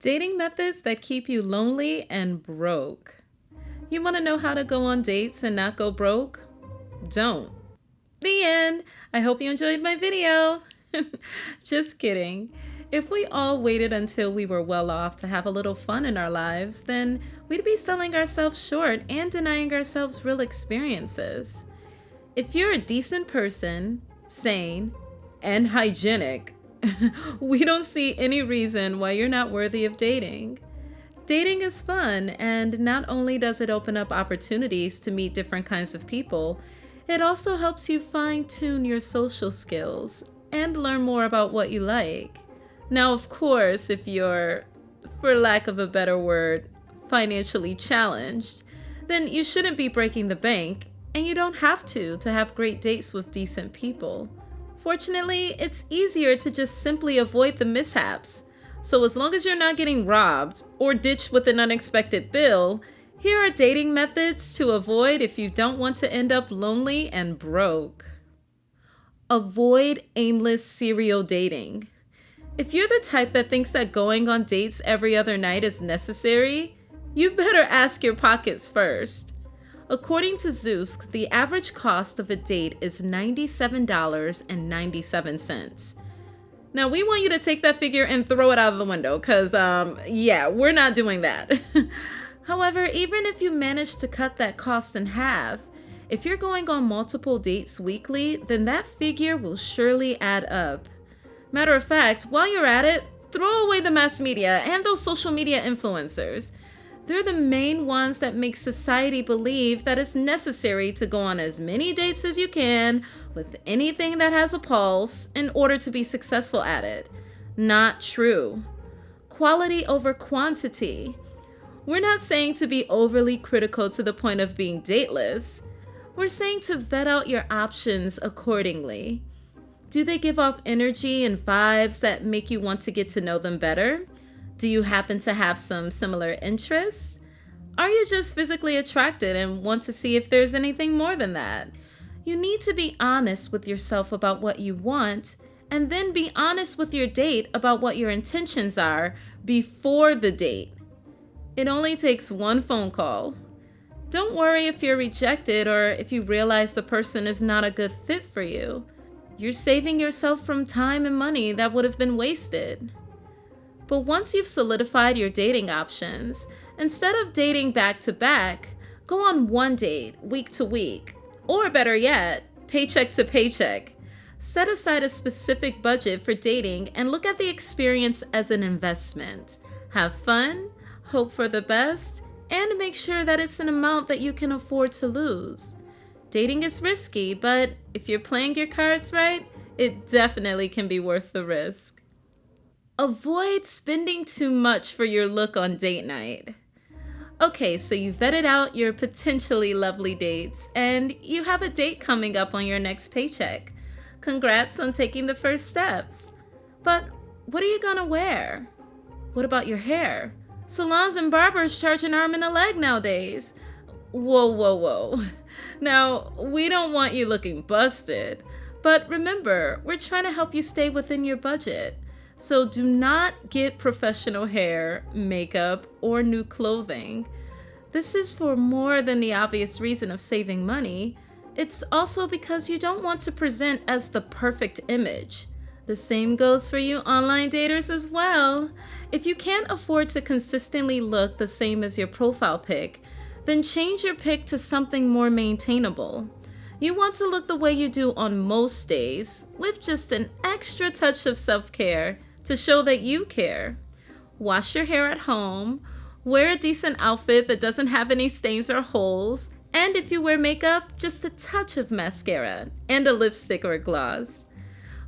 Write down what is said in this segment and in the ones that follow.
Dating methods that keep you lonely and broke. You want to know how to go on dates and not go broke? Don't. The end. I hope you enjoyed my video. Just kidding. If we all waited until we were well off to have a little fun in our lives, then we'd be selling ourselves short and denying ourselves real experiences. If you're a decent person, sane, and hygienic, we don't see any reason why you're not worthy of dating. Dating is fun, and not only does it open up opportunities to meet different kinds of people, it also helps you fine tune your social skills and learn more about what you like. Now, of course, if you're, for lack of a better word, financially challenged, then you shouldn't be breaking the bank, and you don't have to have great dates with decent people. Fortunately, it's easier to just simply avoid the mishaps. So as long as you're not getting robbed or ditched with an unexpected bill, here are dating methods to avoid if you don't want to end up lonely and broke. Avoid aimless serial dating. If you're the type that thinks that going on dates every other night is necessary, you better ask your pockets first. According to Zoosk, the average cost of a date is $97.97. Now, we want you to take that figure and throw it out of the window because, we're not doing that. However, even if you manage to cut that cost in half, if you're going on multiple dates weekly, then that figure will surely add up. Matter of fact, while you're at it, throw away the mass media and those social media influencers. They're the main ones that make society believe that it's necessary to go on as many dates as you can with anything that has a pulse in order to be successful at it. Not true. Quality over quantity. We're not saying to be overly critical to the point of being dateless. We're saying to vet out your options accordingly. Do they give off energy and vibes that make you want to get to know them better? Do you happen to have some similar interests? Are you just physically attracted and want to see if there's anything more than that? You need to be honest with yourself about what you want, and then be honest with your date about what your intentions are before the date. It only takes one phone call. Don't worry if you're rejected or if you realize the person is not a good fit for you. You're saving yourself from time and money that would have been wasted. But once you've solidified your dating options, instead of dating back to back, go on one date, week to week, or better yet, paycheck to paycheck. Set aside a specific budget for dating and look at the experience as an investment. Have fun, hope for the best, and make sure that it's an amount that you can afford to lose. Dating is risky, but if you're playing your cards right, it definitely can be worth the risk. Avoid spending too much for your look on date night. Okay, so you vetted out your potentially lovely dates, and you have a date coming up on your next paycheck. Congrats on taking the first steps. But what are you gonna wear? What about your hair? Salons and barbers charge an arm and a leg nowadays. Whoa. Now, we don't want you looking busted, but remember, we're trying to help you stay within your budget. So do not get professional hair, makeup, or new clothing. This is for more than the obvious reason of saving money. It's also because you don't want to present as the perfect image. The same goes for you online daters as well. If you can't afford to consistently look the same as your profile pic, then change your pic to something more maintainable. You want to look the way you do on most days, with just an extra touch of self-care to show that you care. Wash your hair at home, wear a decent outfit that doesn't have any stains or holes, and if you wear makeup, just a touch of mascara and a lipstick or gloss.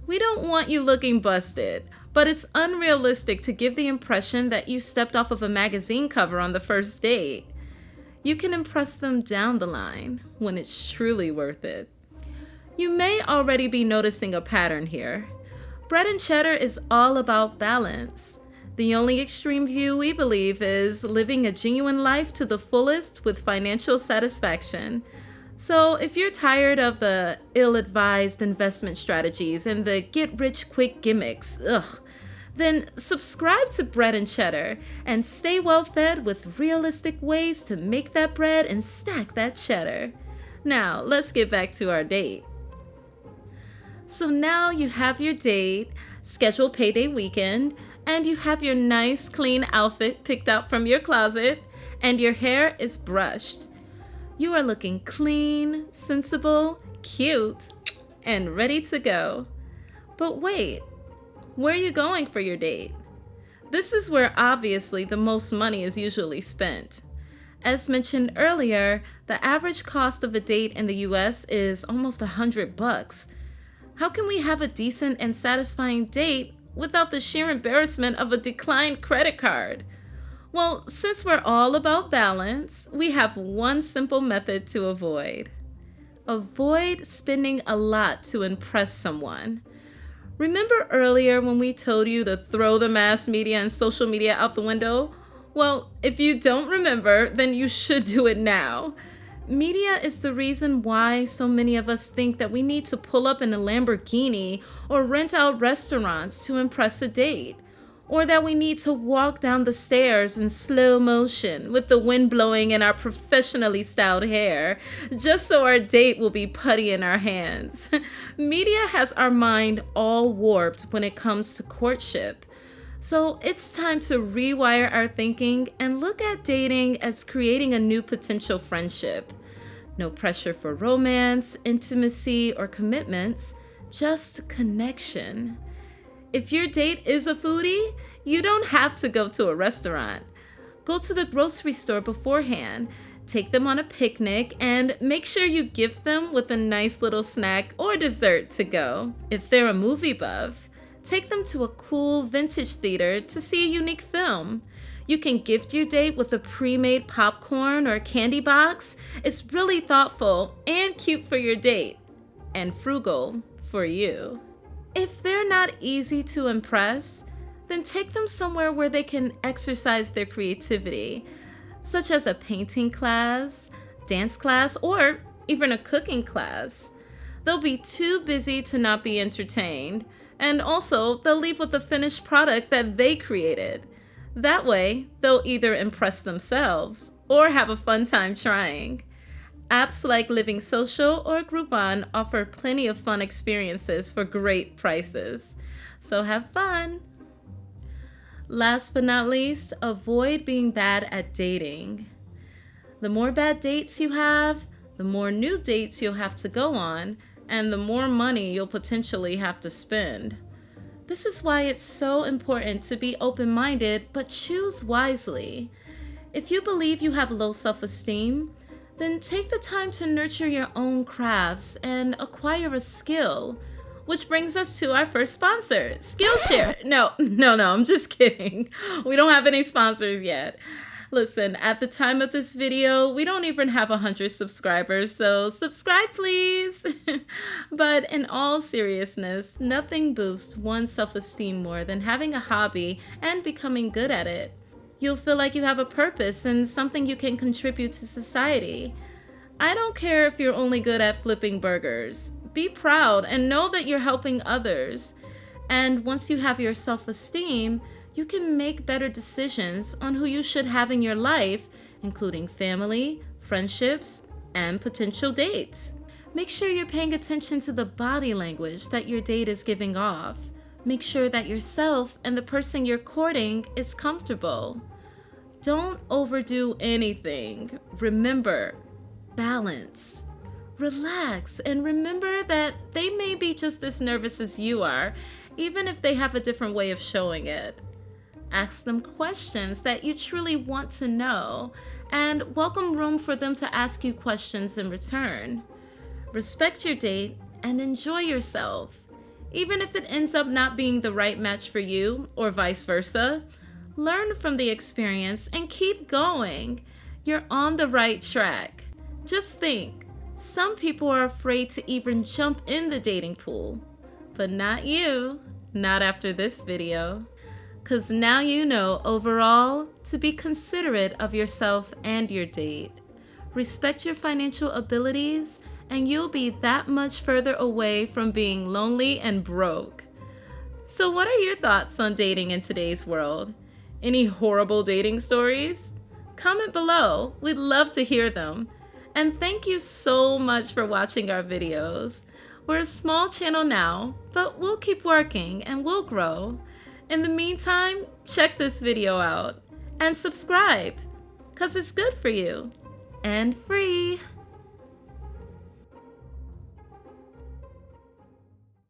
We don't want you looking busted, but it's unrealistic to give the impression that you stepped off of a magazine cover on the first date. You can impress them down the line when it's truly worth it. You may already be noticing a pattern here. Bread and cheddar is all about balance. The only extreme view we believe is living a genuine life to the fullest with financial satisfaction. So if you're tired of the ill-advised investment strategies and the get-rich-quick gimmicks, Then subscribe to Bread and Cheddar and stay well fed with realistic ways to make that bread and stack that cheddar. Now, let's get back to our date. So now you have your date, scheduled payday weekend, and you have your nice clean outfit picked out from your closet, and your hair is brushed. You are looking clean, sensible, cute, and ready to go. But wait, where are you going for your date? This is where obviously the most money is usually spent. As mentioned earlier, the average cost of a date in the US is almost $100. How can we have a decent and satisfying date without the sheer embarrassment of a declined credit card? Well, since we're all about balance, we have one simple method to avoid. Avoid spending a lot to impress someone. Remember earlier when we told you to throw the mass media and social media out the window? Well, if you don't remember, then you should do it now. Media is the reason why so many of us think that we need to pull up in a Lamborghini or rent out restaurants to impress a date, or that we need to walk down the stairs in slow motion with the wind blowing in our professionally styled hair, just so our date will be putty in our hands. Media has our mind all warped when it comes to courtship. So it's time to rewire our thinking and look at dating as creating a new potential friendship. No pressure for romance, intimacy, or commitments, just connection. If your date is a foodie, you don't have to go to a restaurant. Go to the grocery store beforehand, take them on a picnic, and make sure you gift them with a nice little snack or dessert to go. If they're a movie buff, take them to a cool vintage theater to see a unique film. You can gift your date with a pre-made popcorn or candy box. It's really thoughtful and cute for your date, and frugal for you. If they're not easy to impress, then take them somewhere where they can exercise their creativity, such as a painting class, dance class, or even a cooking class. They'll be too busy to not be entertained. And also, they'll leave with a finished product that they created. That way, they'll either impress themselves or have a fun time trying. Apps like Living Social or Groupon offer plenty of fun experiences for great prices. So have fun! Last but not least, avoid being bad at dating. The more bad dates you have, the more new dates you'll have to go on, and the more money you'll potentially have to spend. This is why it's so important to be open-minded, but choose wisely. If you believe you have low self-esteem, then take the time to nurture your own crafts and acquire a skill. Which brings us to our first sponsor, Skillshare. No, I'm just kidding. We don't have any sponsors yet. Listen, at the time of this video, we don't even have 100 subscribers, so subscribe please. But in all seriousness, nothing boosts one's self-esteem more than having a hobby and becoming good at it. You'll feel like you have a purpose and something you can contribute to society. I don't care if you're only good at flipping burgers. Be proud and know that you're helping others. And once you have your self-esteem, you can make better decisions on who you should have in your life, including family, friendships, and potential dates. Make sure you're paying attention to the body language that your date is giving off. Make sure that yourself and the person you're courting is comfortable. Don't overdo anything. Remember, balance. Relax and remember that they may be just as nervous as you are, even if they have a different way of showing it. Ask them questions that you truly want to know, and welcome room for them to ask you questions in return. Respect your date and enjoy yourself. Even if it ends up not being the right match for you, or vice versa, learn from the experience and keep going. You're on the right track. Just think, some people are afraid to even jump in the dating pool, but not you, not after this video. 'Cause now you know overall to be considerate of yourself and your date. Respect your financial abilities and you'll be that much further away from being lonely and broke. So, what are your thoughts on dating in today's world? Any horrible dating stories? Comment below. We'd love to hear them. And thank you so much for watching our videos. We're a small channel now, but we'll keep working and we'll grow. In the meantime, check this video out and subscribe, 'cause it's good for you and free.